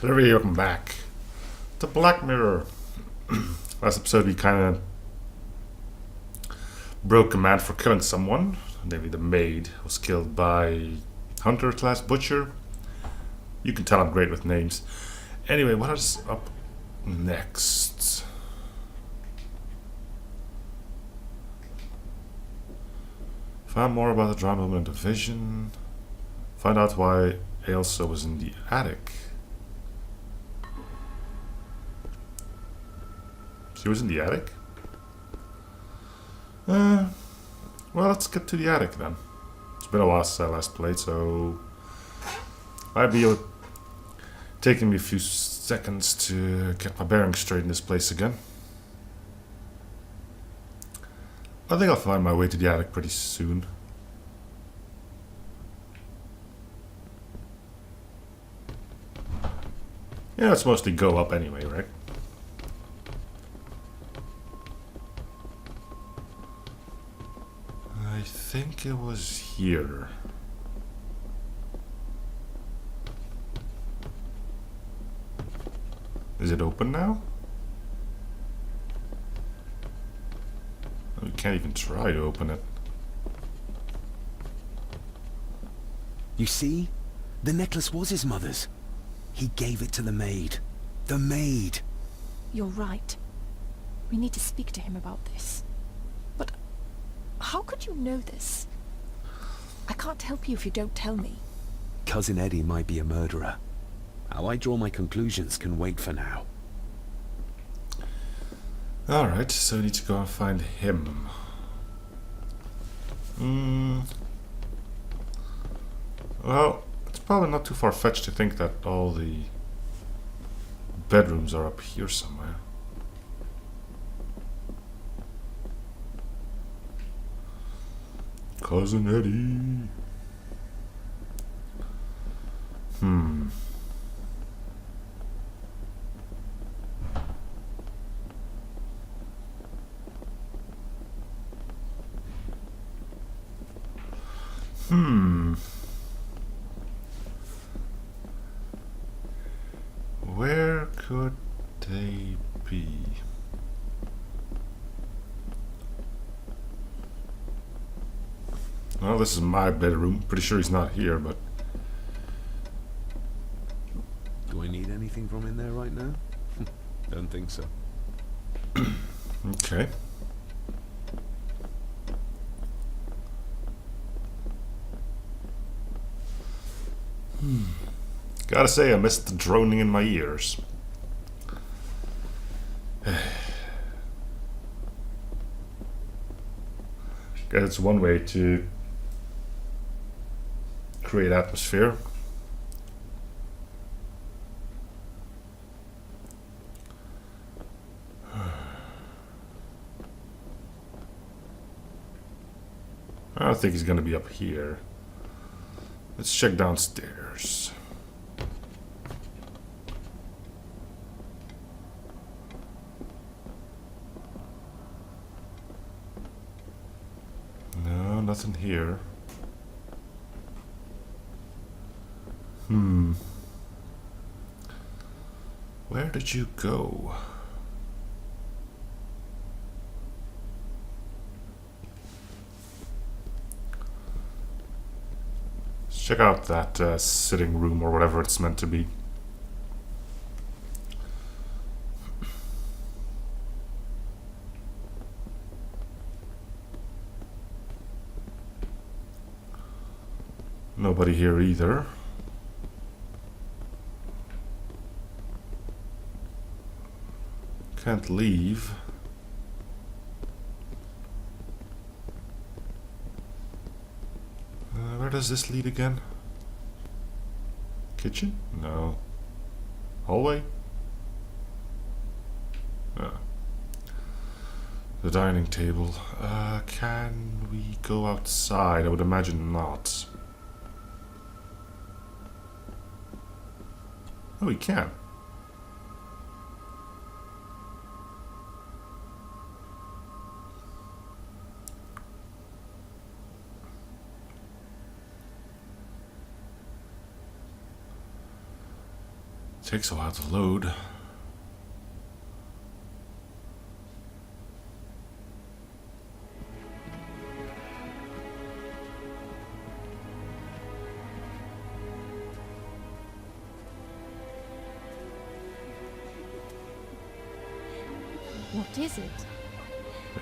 Everybody, welcome back to Black Mirror. Last episode, we kind of broke command for killing someone. Namely, the maid was killed by Hunter class Butcher. You can tell I'm great with names. Anyway, what is up next? Find more about the drama movement division. Find out why Ailsa was in the attic. She was in the attic? Well, let's get to the attic then. It's been a while since I last played, so might be taking me a few seconds to get my bearings straight in this place again. I think I'll find my way to the attic pretty soon. Yeah, it's mostly go up anyway, right? I think it was here. Is it open now? We can't even try to open it. You see? The necklace was his mother's. He gave it to the maid. The maid! You're right. We need to speak to him about this. But how could you know this? I can't help you if you don't tell me. Cousin Eddie might be a murderer. How I draw my conclusions can wait for now. Alright, so we need to go and find him. Well, it's probably not too far-fetched to think that all the bedrooms are up here somewhere. Cousin Eddie. Where could they be? Well, this is my bedroom. Pretty sure he's not here, but... Do I need anything from in there right now? Don't think so. Okay. Gotta say, I missed the droning in my ears. Guess it's one way to create atmosphere. I don't think he's gonna be up here. Let's check downstairs. No, nothing here. Where did you go? Let's check out that sitting room or whatever it's meant to be. Nobody here either. Can't leave. Where does this lead again? Kitchen? No. Hallway? No. The dining table. Can we go outside? I would imagine not. Oh, we can. Takes a while to load. What is it?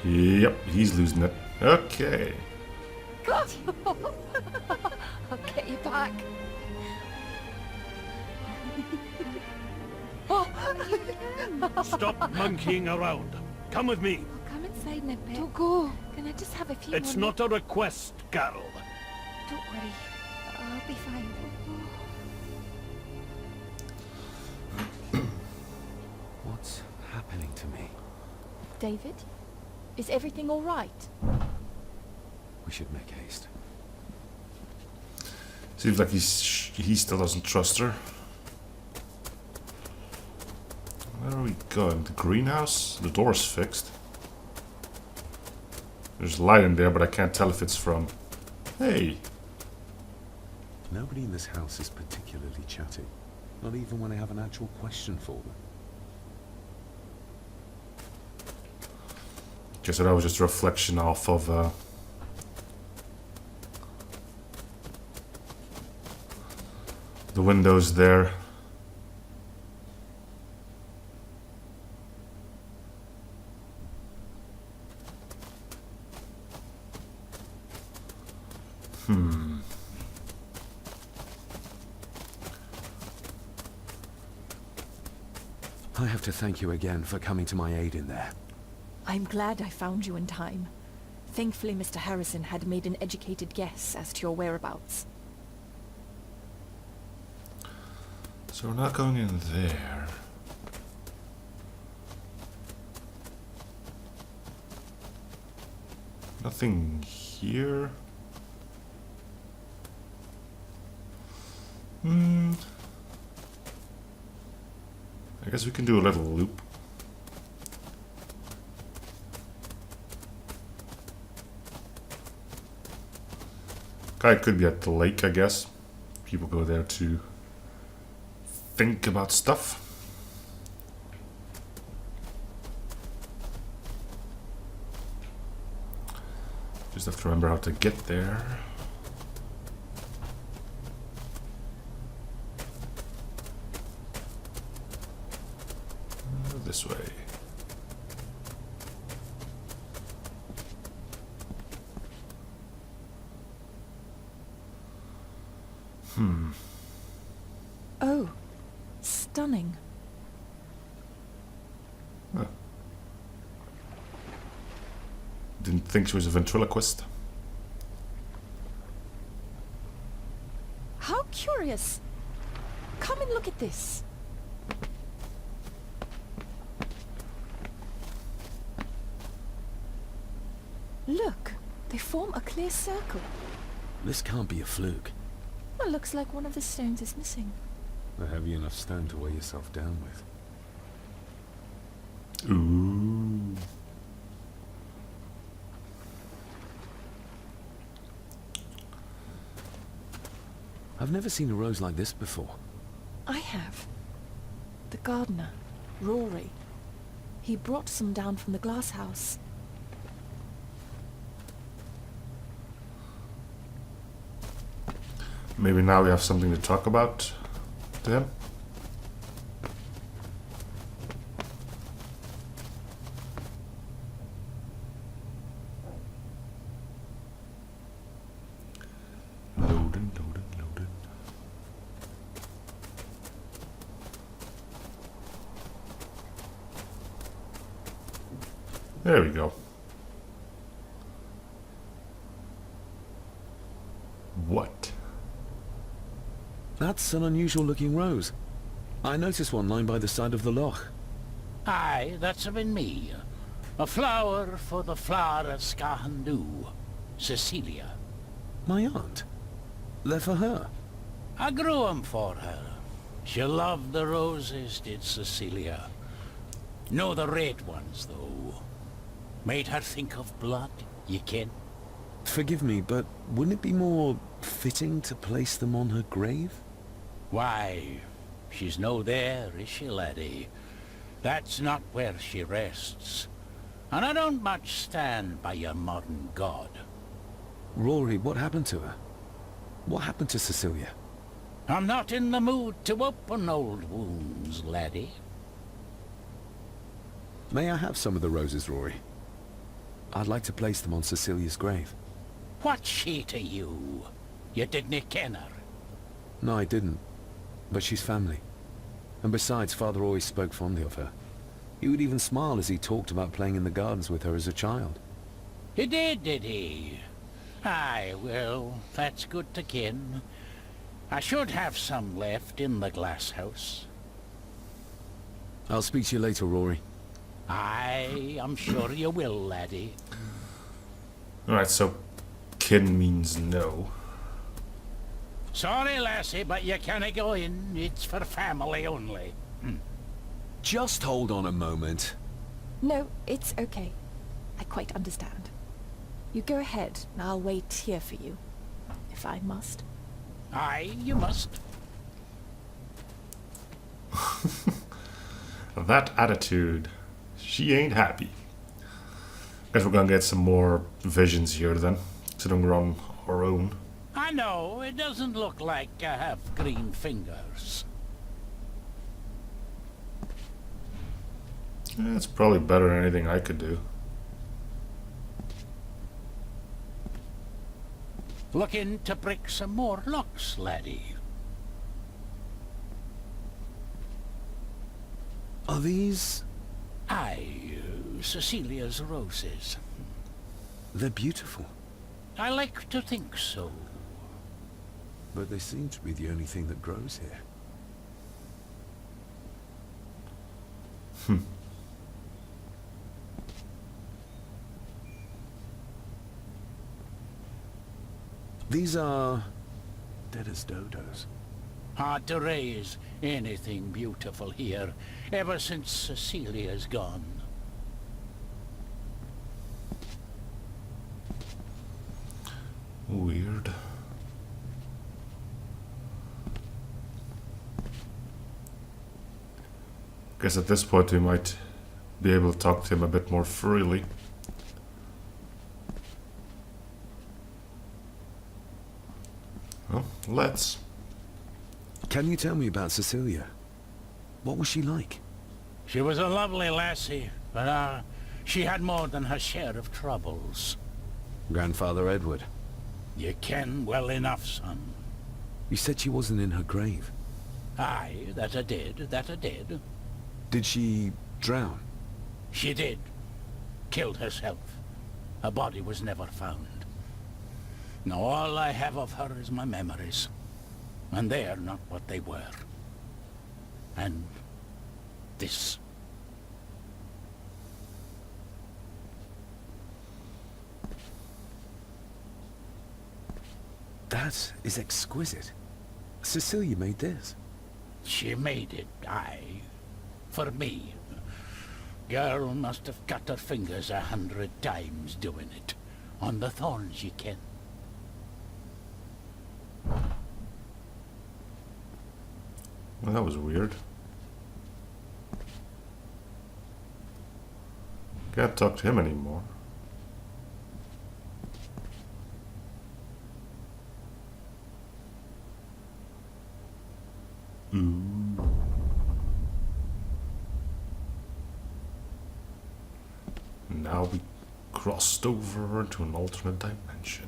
Yep, he's losing it. Okay. I'll get you back. Stop monkeying around. Come with me. I'll come inside in a bit. Don't go. Can I just have a few It's more not a request, Carol. Don't worry. I'll be fine. What's happening to me? David? Is everything all right? We should make haste. Seems like he still doesn't trust her. Where are we going? The greenhouse? The door's fixed. There's light in there, but I can't tell if it's from... Hey! Nobody in this house is particularly chatty. Not even when I have an actual question for them. Guess that was just a reflection off of... the windows there. I have to thank you again for coming to my aid in there. I'm glad I found you in time. Thankfully, Mr. Harrison had made an educated guess as to your whereabouts. So we're not going in there. Nothing here. I guess we can do a little loop. Guy could be at the lake, I guess. People go there to think about stuff. Just have to remember how to get there. This way. Oh, stunning. Huh. Didn't think she was a ventriloquist. How curious. Come and look at this. Look, they form a clear circle. This can't be a fluke. Well, looks like one of the stones is missing. A heavy enough stone to weigh yourself down with. Ooh. I've never seen a rose like this before. I have. The gardener, Rory. He brought some down from the glass house. Maybe now we have something to talk about to him. Loading, loading, loading. There we go. What? That's an unusual looking rose. I noticed one lying by the side of the loch. Aye, that's been me. A flower for the flower at Scahandoo, Cecilia. My aunt. They're for her. I grew 'em for her. She loved the roses, did Cecilia. No the red ones, though. Made her think of blood, ye ken. Forgive me, but wouldn't it be more fitting to place them on her grave? Why, She's no there, is she, laddie? That's not where she rests. And I don't much stand by your modern god. Rory, what happened to her? What happened to Cecilia? I'm not in the mood to open old wounds, laddie. May I have some of the roses, Rory? I'd like to place them on Cecilia's grave. What's she to you? You didn't ken her. No, I didn't. But she's family. And besides, Father always spoke fondly of her. He would even smile as he talked about playing in the gardens with her as a child. He did he? Aye, well, that's good to ken. I should have some left in the glass house. I'll speak to you later, Rory. Aye, I'm sure you will, laddie. Alright, so kin means no. Sorry, lassie, but you can't go in. It's for family only. Just hold on a moment. No, it's okay. I quite understand. You go ahead, and I'll wait here for you, if I must. Aye, you must. That attitude. She ain't happy. Guess we're gonna get some more visions here then. Considering we're on our own. I know, it doesn't look like I have green fingers. Yeah, it's probably better than anything I could do. Looking to break some more locks, laddie. Are these... Aye, Cecilia's roses. They're beautiful. I like to think so. But they seem to be the only thing that grows here. These are... dead as dodos. Hard to raise anything beautiful here, ever since Cecilia's gone. Weird. Guess at this point we might be able to talk to him a bit more freely. Well, let's. Can you tell me about Cecilia? What was she like? She was a lovely lassie, but she had more than her share of troubles. Grandfather Edward. You ken well enough, son. You said she wasn't in her grave. Aye, that I did, that I did. Did she drown? She did. Killed herself. Her body was never found. Now all I have of her is my memories. And they are not what they were. And this. That is exquisite. Cecilia made this. She made it, aye. For me. Girl must have cut her fingers 100 times doing it. On the thorns, ye ken. Well, that was weird. Can't talk to him anymore. Ooh. Now we crossed over into an alternate dimension.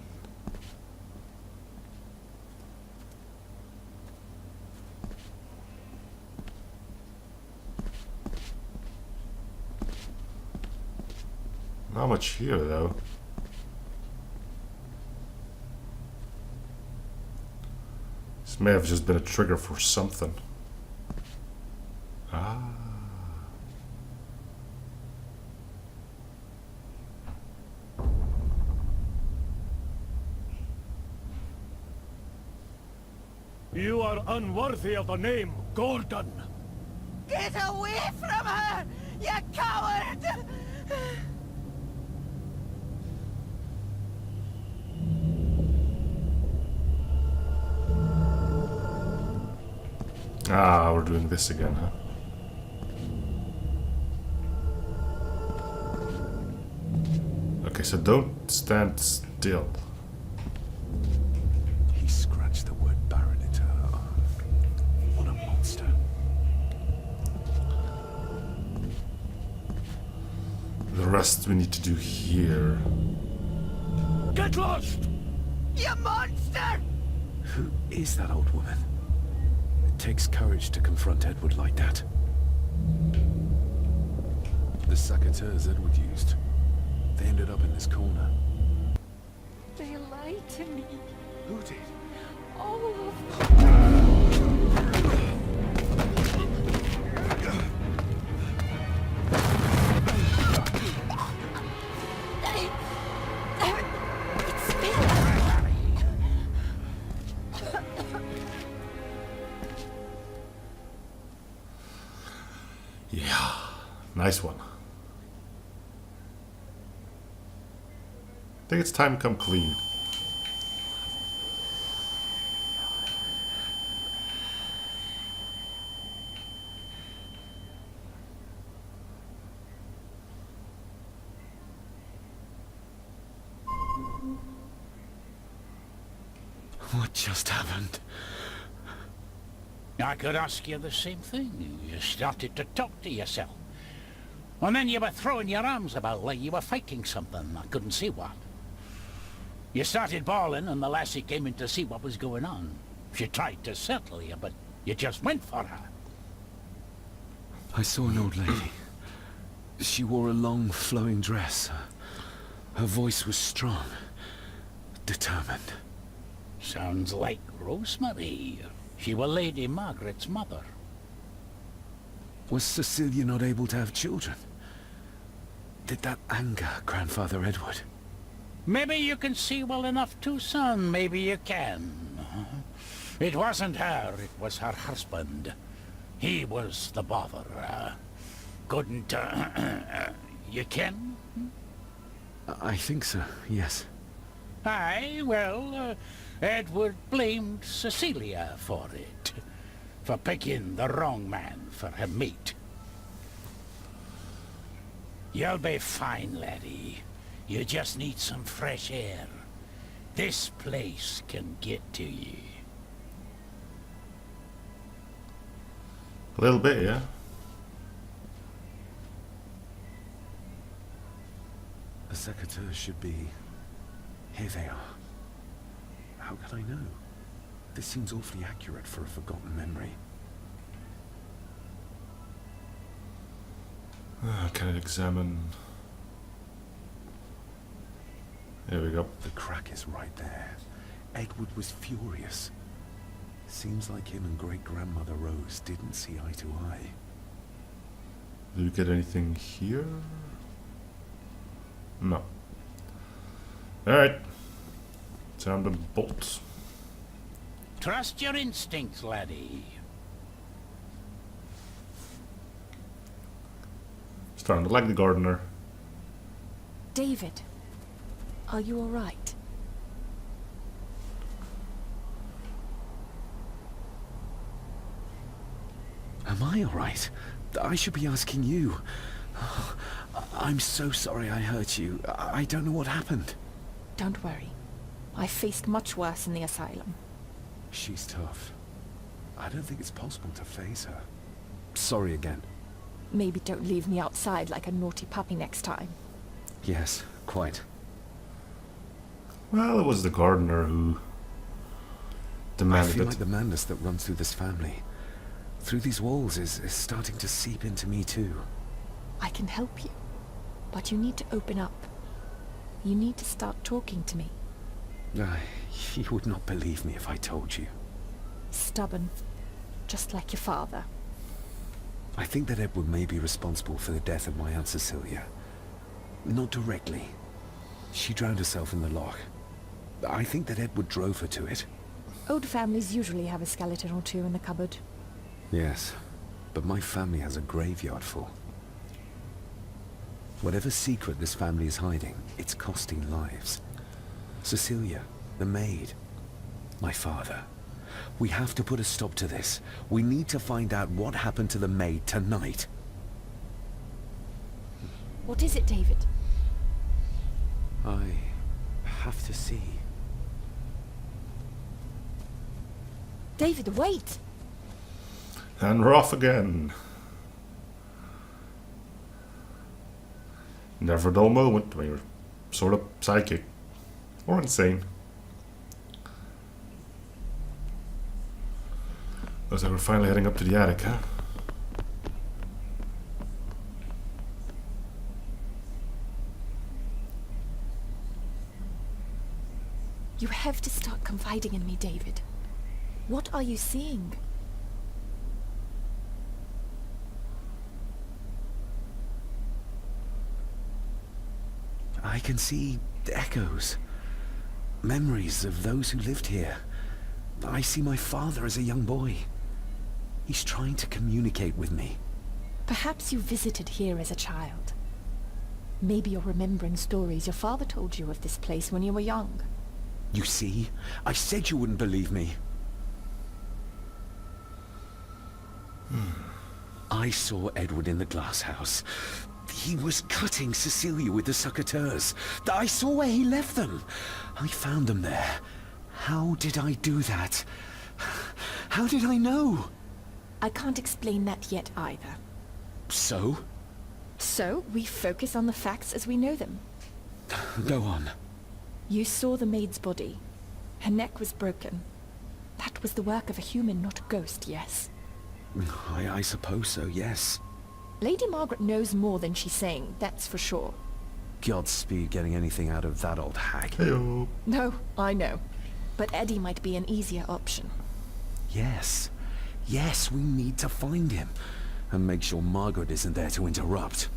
Not much here, though. This may have just been a trigger for something. Ah. You are unworthy of the name Gordon. Get away from her, you coward! Ah, we're doing this again, huh? Okay, so don't stand still. He scratched the word Baron into her arm. What a monster. The rest we need to do here. Get lost! You monster! Who is that old woman? It takes courage to confront Edward like that. The saboteurs Edward used. They ended up in this corner. They lied to me. Who did? All of them. It's me. Yeah, nice one. I think it's time to come clean. What just happened? I could ask you the same thing. You started to talk to yourself. And then you were throwing your arms about like you were fighting something. I couldn't see what. You started bawling and the lassie came in to see what was going on. She tried to settle you, but you just went for her. I saw an old lady. She wore a long, flowing dress. Her voice was strong, determined. Sounds like Rosemary. She was Lady Margaret's mother. Was Cecilia not able to have children? Did that anger Grandfather Edward? Maybe you can see well enough too, son. Maybe you can. It wasn't her, it was her husband. He was the bother. Couldn't, you can? I think so, yes. Aye, well, Edward blamed Cecilia for it. For picking the wrong man for her mate. You'll be fine, laddie. You just need some fresh air. This place can get to you. A little bit, yeah. The secateurs should be... Here they are. How could I know? This seems awfully accurate for a forgotten memory. Can it examine? There we go. The crack is right there. Edward was furious. Seems like him and great-grandmother Rose didn't see eye to eye. Did we get anything here? No. Alright. Time to bolt. Trust your instincts, laddie. Starting to like the gardener. David, are you all right? Am I all right? I should be asking you. I'm so sorry I hurt you. I don't know what happened. Don't worry. I faced much worse in the asylum. She's tough. I don't think it's possible to face her. Sorry again. Maybe don't leave me outside like a naughty puppy next time. Yes, quite. Well, it was the gardener who I demanded feel it. like the madness that runs through this family, through these walls, is starting to seep into me too. I can help you, but you need to open up. You need to start talking to me. You would not believe me if I told you. Stubborn, just like your father. I think that Edward may be responsible for the death of my Aunt Cecilia. Not directly. She drowned herself in the loch. I think that Edward drove her to it. Old families usually have a skeleton or two in the cupboard. Yes, but my family has a graveyard full. Whatever secret this family is hiding, it's costing lives. Cecilia, the maid, my father. We have to put a stop to this. We need to find out what happened to the maid tonight. What is it, David? I have to see. David, wait! And we're off again. Never a dull moment when you're sort of psychic. Or insane. Looks like we're finally heading up to the attic, huh? You have to start confiding in me, David. What are you seeing? I can see echoes. Memories of those who lived here. I see my father as a young boy. He's trying to communicate with me. Perhaps you visited here as a child. Maybe you're remembering stories your father told you of this place when you were young. You see? I said you wouldn't believe me. I saw Edward in the glass house. He was cutting Cecilia with the succotaurs. I saw where he left them. I found them there. How did I do that? How did I know? I can't explain that yet either. So? So, we focus on the facts as we know them. Go on. You saw the maid's body. Her neck was broken. That was the work of a human, not a ghost, yes? I suppose so, yes. Lady Margaret knows more than she's saying, that's for sure. Godspeed getting anything out of that old hag. Heyo. No, I know. But Eddie might be an easier option. Yes. Yes, we need to find him. And make sure Margaret isn't there to interrupt.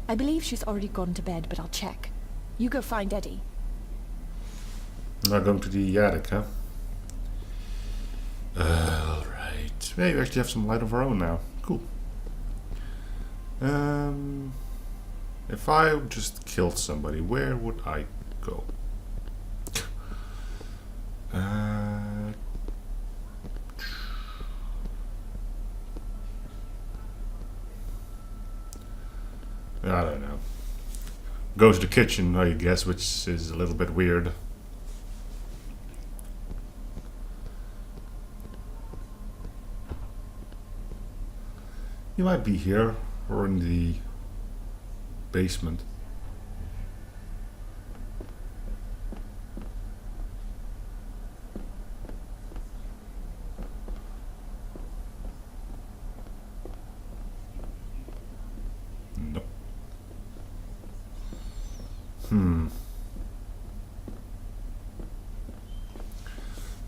I believe she's already gone to bed, but I'll check. You go find Eddie. Not going to the attic, huh? Alright. Hey, we actually have some light of our own now. Cool. If I just killed somebody, where would I go? I don't know. Go to the kitchen, I guess, which is a little bit weird. You might be here or in the basement. Nope.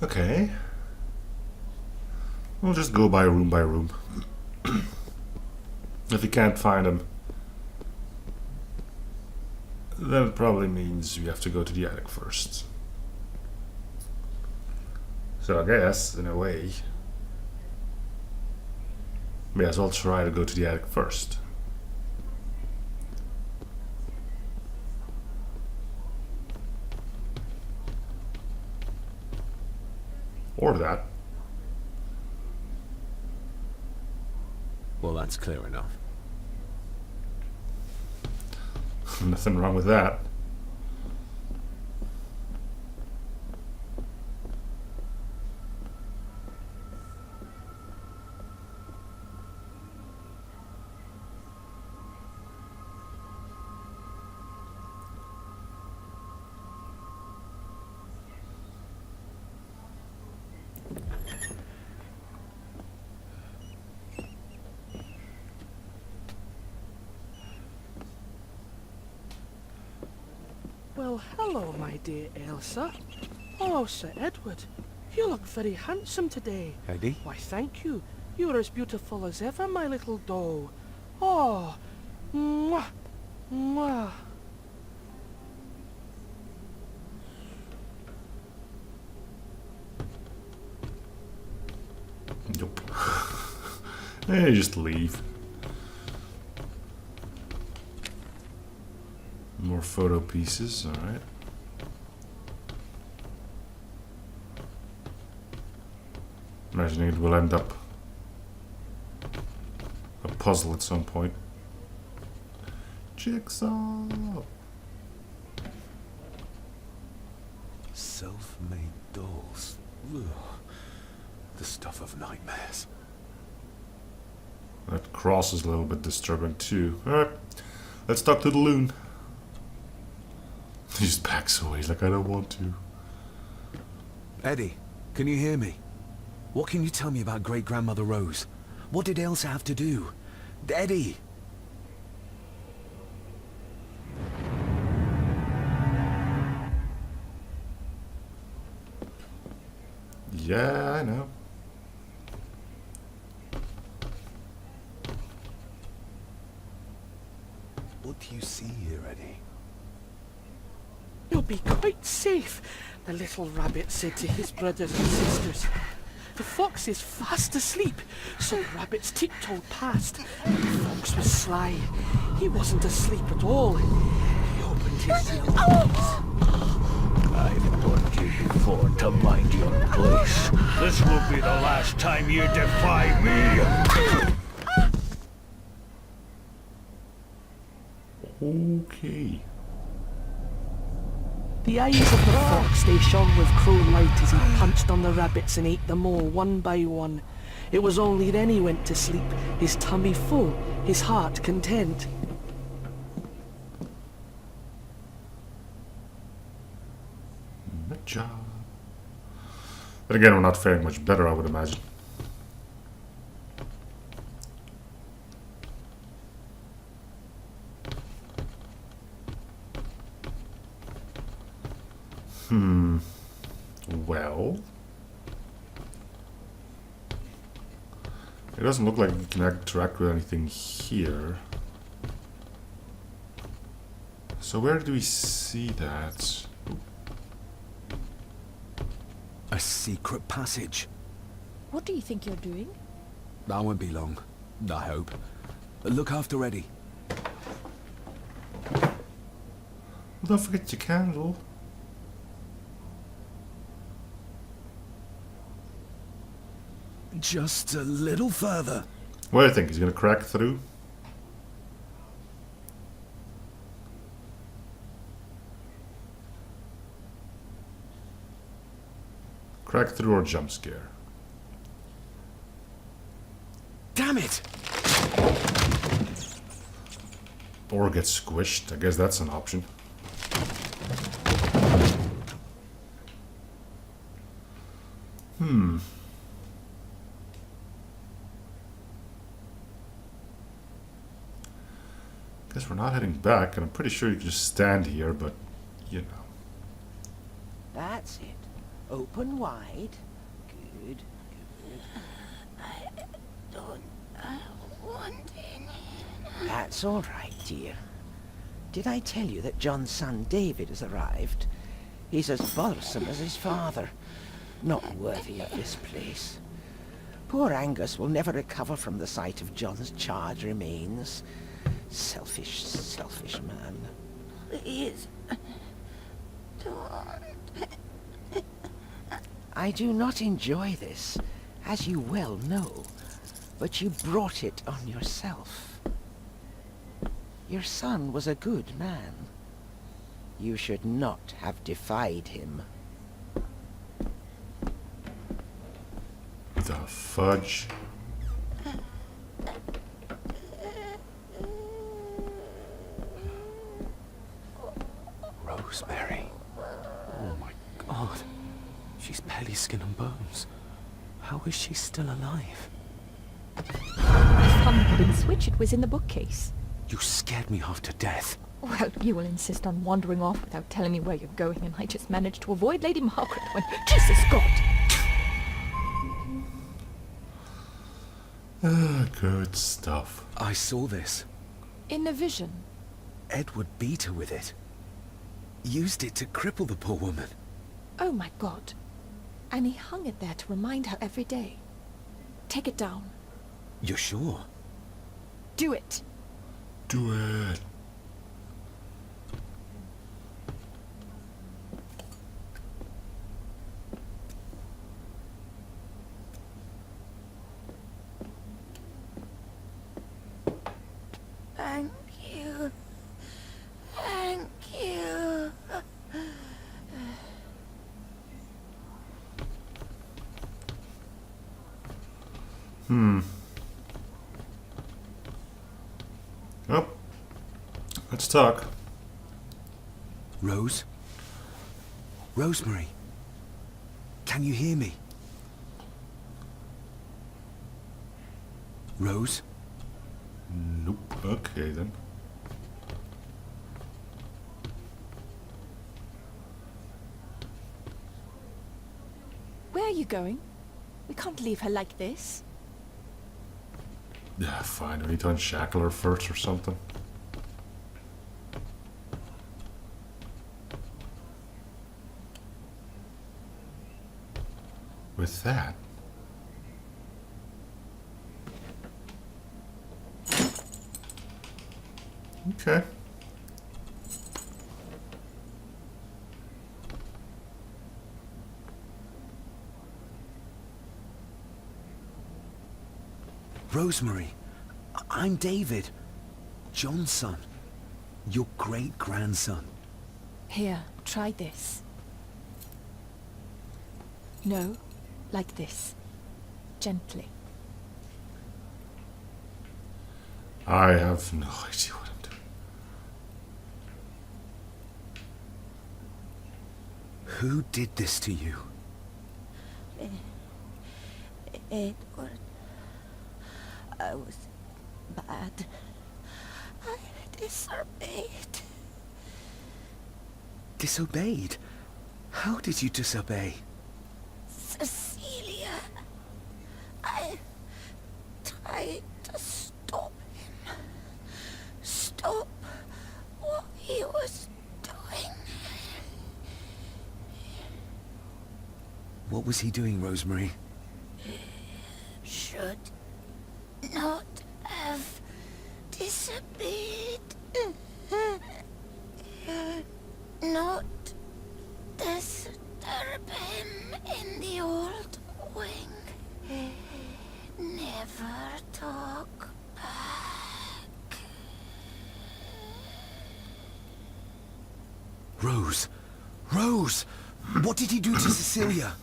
Okay. We'll just go by room. If you can't find them, then it probably means we have to go to the attic first. So I guess, in a way, may as well try to go to the attic first. Or that. Well, that's clear enough. Nothing wrong with that. Well, hello, my dear Elsa. Oh, Sir Edward, you look very handsome today. Eddie? Why, thank you. You're as beautiful as ever, my little doll. Oh, mwah, mwah. Nope. You just leave. More photo pieces, alright. Imagining it will end up a puzzle at some point. Jigsaw! Self-made dolls. Ugh. The stuff of nightmares. That cross is a little bit disturbing too. Alright, let's talk to the loon. He just backs away. He's like, I don't want to. Eddie, can you hear me? What can you tell me about Great-Grandmother Rose? What did Elsa have to do? Eddie! Yeah, I know. What do you see here, Eddie? You'll be quite safe, the little rabbit said to his brothers and sisters. The fox is fast asleep, so the rabbits tiptoed past. But the fox was sly. He wasn't asleep at all. He opened his young eyes. I've warned you before to mind your place. This will be the last time you defy me. Okay. The eyes of the fox, they shone with cruel light as he punched on the rabbits and ate them all one by one. It was only then he went to sleep, his tummy full, his heart content. Good job. But again, we're not faring much better, I would imagine. Well, it doesn't look like we can interact with anything here. So where do we see that? A secret passage. What do you think you're doing? That won't be long, I hope. Look after Eddie. Don't forget your candle. Just a little further. What do you think? He's gonna crack through? Crack through or jump scare? Damn it! Or get squished. I guess that's an option. Guess we're not heading back, and I'm pretty sure you can just stand here, but you know. That's it. Open wide. Good. I don't want any. That's all right, dear. Did I tell you that John's son David has arrived? He's as bothersome as his father. Not worthy of this place. Poor Angus will never recover from the sight of John's charred remains. Selfish, selfish man. Please. Don't. I do not enjoy this, as you well know, but you brought it on yourself. Your son was a good man. You should not have defied him. The fudge. Rosemary. Oh my God. She's barely skin and bones. How is she still alive? I found the pudding switch. It was in the bookcase. You scared me half to death. Well, you will insist on wandering off without telling me where you're going, and I just managed to avoid Lady Margaret when... Jesus God! Good stuff. I saw this. In a vision. Edward beat her with it. Used it to cripple the poor woman. Oh my God. And he hung it there to remind her every day. Take it down. You're sure? Do it. Do it. Thank you. Thank you. Oh, let's talk. Rose? Rosemary? Can you hear me? Rose? Nope. Okay then. Where are you going? We can't leave her like this. Yeah, fine. We need to unshackle her first or something. With that. Okay. Rosemary, I'm David, John's son, your great-grandson. Here, try this. No, like this. Gently. I have no idea what I'm doing. Who did this to you? Edward. I was bad. I disobeyed. Disobeyed? How did you disobey? Cecilia. I tried to stop him. Stop what he was doing. What was he doing, Rosemary? Should not have disobeyed. Not disturb him in the old wing. Never talk back. Rose! Rose! What did he do to Cecilia?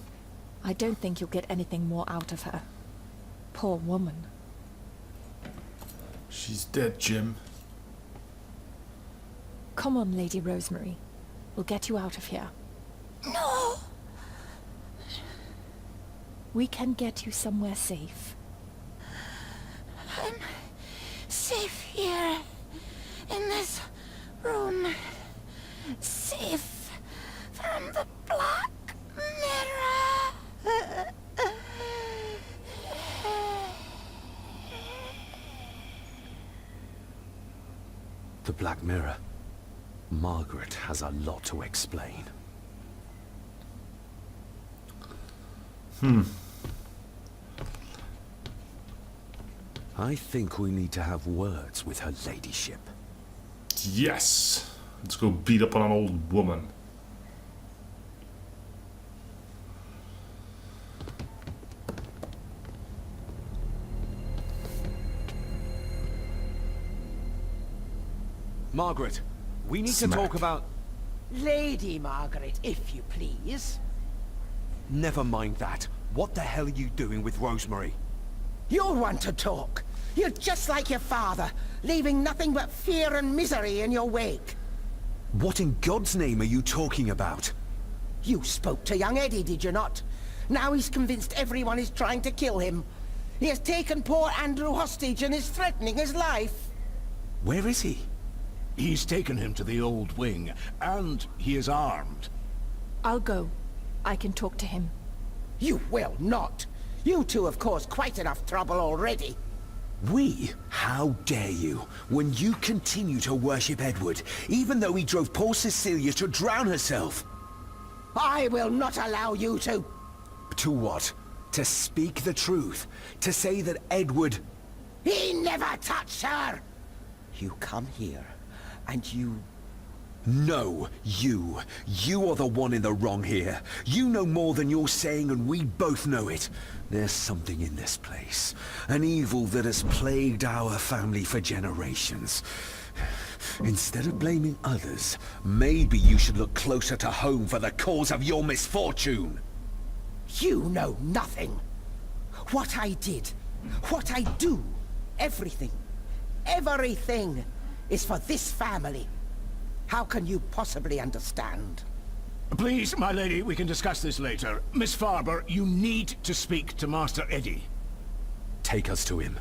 I don't think you'll get anything more out of her. Poor woman. She's dead, Jim. Come on, Lady Rosemary. We'll get you out of here. No! We can get you somewhere safe. I'm safe here. In this room. Safe from the Black Mirror. The Black Mirror. Margaret has a lot to explain. I think we need to have words with her ladyship. Yes. Let's go beat up on an old woman. Margaret, we need Smack. to talk about... Lady Margaret, if you please. Never mind that. What the hell are you doing with Rosemary? You'll want to talk. You're just like your father, leaving nothing but fear and misery in your wake. What in God's name are you talking about? You spoke to young Eddie, did you not? Now he's convinced everyone is trying to kill him. He has taken poor Andrew hostage and is threatening his life. Where is he? He's taken him to the old wing, and he is armed. I'll go. I can talk to him. You will not. You two have caused quite enough trouble already. We? How dare you? When you continue to worship Edward, even though he drove poor Cecilia to drown herself. I will not allow you to. To what? To speak the truth? To say that Edward... He never touched her! You come here, and you No, you. You are the one in the wrong here. You know more than you're saying, and we both know it. There's something in this place. An evil that has plagued our family for generations. Instead of blaming others, maybe you should look closer to home for the cause of your misfortune. You know nothing. What I did, what I do, everything is for this family. How can you possibly understand? Please, my lady, we can discuss this later. Miss Farber, you need to speak to Master Eddie. Take us to him.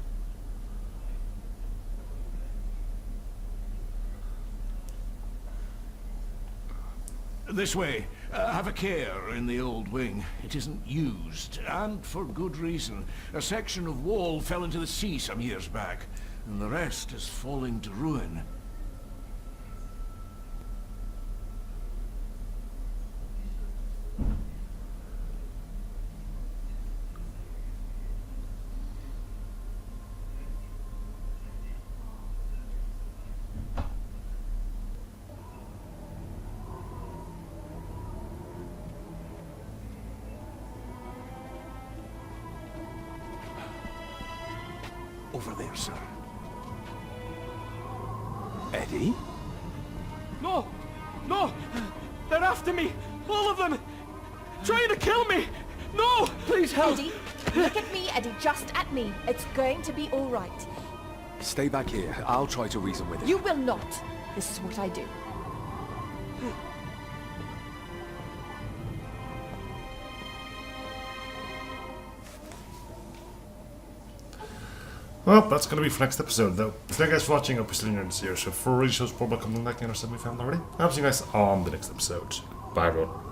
This way. Have a care in the old wing. It isn't used, and for good reason. A section of wall fell into the sea some years back, and the rest is falling to ruin. Over there, sir. Eddie? No! No! They're after me! All of them! Trying to kill me! No! Please help! Eddie, look at me, Eddie, just at me. It's going to be all right. Stay back here. I'll try to reason with him. You will not. This is what I do. Well, that's going to be for next episode, though. Thank you guys for watching. I hope you're still enjoying this here. So for really shows, probably coming back in or something we found already. I'll see you guys on the next episode. Bye, everyone.